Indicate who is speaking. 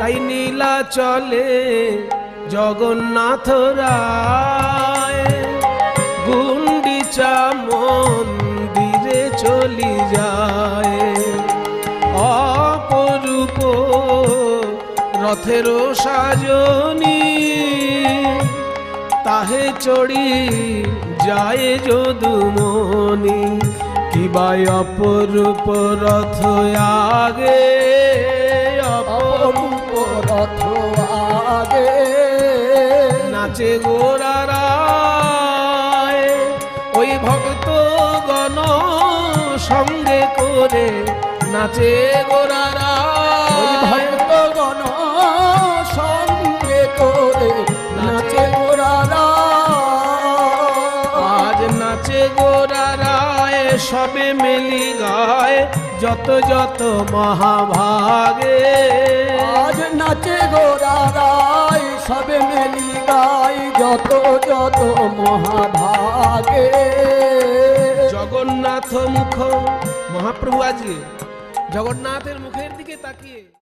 Speaker 1: তাই নীলাচলে জগন্নাথ রায় গুন্ডিচা মন্দিরে চলি যায়। অপরূপ রথের সাজনী তাহে চড়ি যায় যদুমণি। কিবা অপরূপ রথ আগে,
Speaker 2: অপরূপ রথ আগে
Speaker 1: নাচে গোরারায় ওই ভক্তগণ সঙ্গে করে নাচে গোরারায়।
Speaker 2: ওই ভক্তগণ সঙ্গে করে নাচে গোরারায়।
Speaker 1: আজ নাচে গোরারায় সবে মেলি গায় যত যত মহাভাগে।
Speaker 2: আজ নাচে গোরারায় সবে মেলি গায় যত যত মহাভাগে।
Speaker 1: জগন্নাথ মুখ, মহাপ্রভু আজকে জগন্নাথের মুখের দিকে তাকিয়ে